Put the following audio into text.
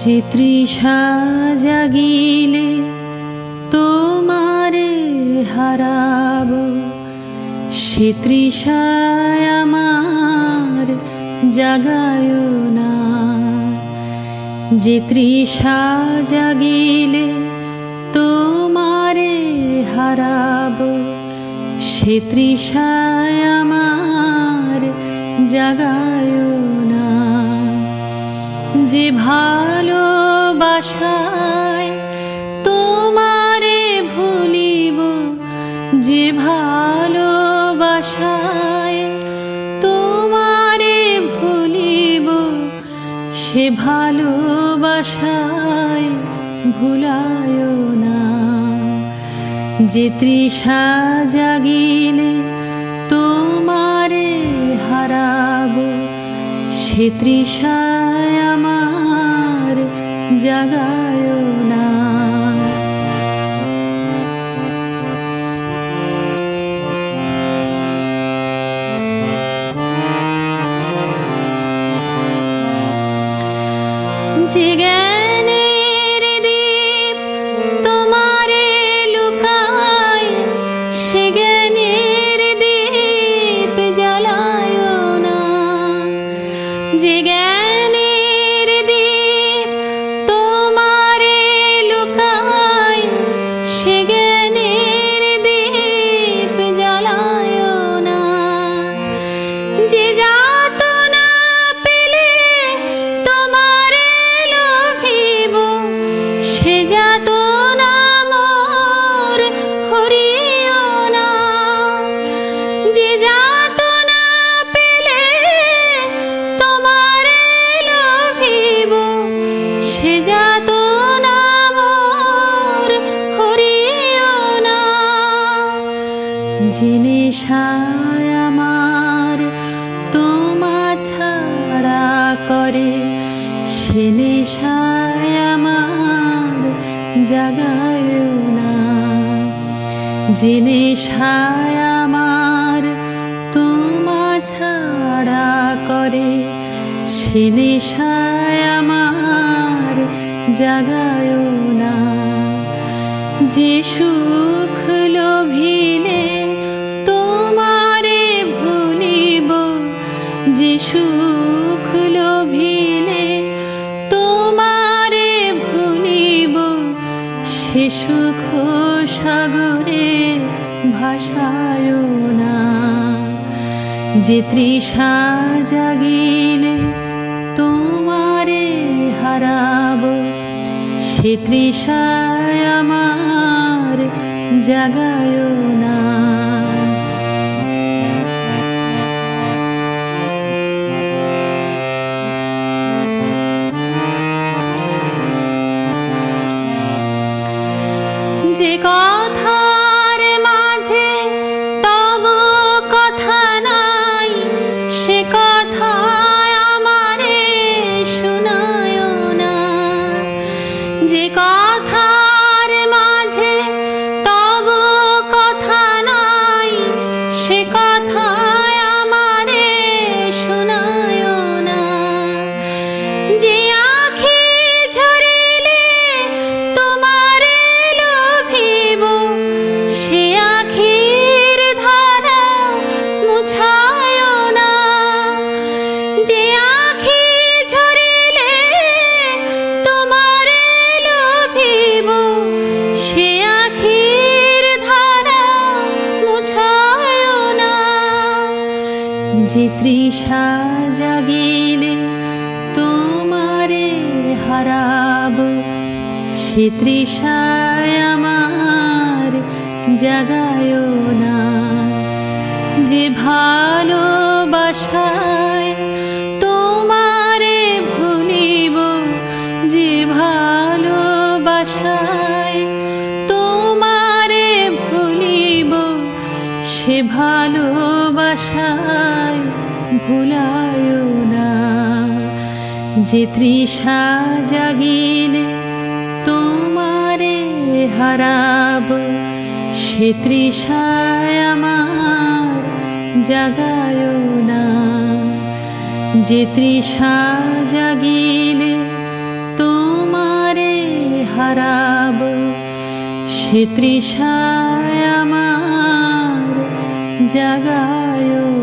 যে তৃষা জাগিলে তোমারে হারাব, সে তৃষায় আমার জাগায় না। যে তৃষা জাগিলে তোমারে হারাব, সে তৃষায় আমার জাগায় না। যে ভালোবাসায় তোমারে ভুলিব, যে ভালোবাসায় তোমারে ভুলিব, সে ভালোবাসায় ভুলায় না। যে তৃষা জাগিলে তোমারে হারাব, সে তৃষায় আমার জাগায় না। যে জ্ঞানের দীপ তোমারে লুকায়, সে জ্ঞানের দীপ জ্বালায় না। যে জ্ঞানের দীপ তোমারে লুকায়, সে জ্ঞানের দীপ জ্বালায় না। যে যাতনা পেলে তোমারে লোভিব, সে যাতনা মোর হরিও না। যে যাতনা পেলে তোমারে লোভিব, সে যাতনা মোর হরিও না। যে নেশায় আমার তোমা ছাড়া করে, সে নেশায় আমার জাগায় না। যে নেশায় আমার তোমা ছাড়া করে, সে নেশায় আমার জাগায় না। যে সুখ লোভিলে তোমারে ভুলিব, যে সুখ লোভিলে তোমারে ভুলিব, সে সুখ সাগরে ভাসায় না। যে তৃষা জাগিলে তোমারে হারাব, সে তৃষায় আমার জাগায় না। যে কথার মাঝে তব কথা নাই, সে কথা আমারে শোনায় না। যে কথার মাঝে তব কথা নাই, সে কথা আমারে শোনায় না। যে আঁখি ঝরিলে তোমারে লোভিব, সে আঁখির ধারা মুছায় না। যে আঁখি ঝরিলে তোমারে লোভিব, সে আঁখির ধারা মুছায় না। যে তৃষা জাগিলে তোমারে হারাব, সে তৃষায় আমার জাগায় না। যে ভালোবাসায় তোমারে ভুলিব, যে ভালোবাসায় তোমারে ভুলিব, সে ভালোবাসায় ভুলায় না। যে তৃষা জাগিলে তোমারে হারাব, সে তৃষায় আমার জাগায় না। যে তৃষা জাগিলে তোমারে হারাব, সে তৃষায় আমার জাগায়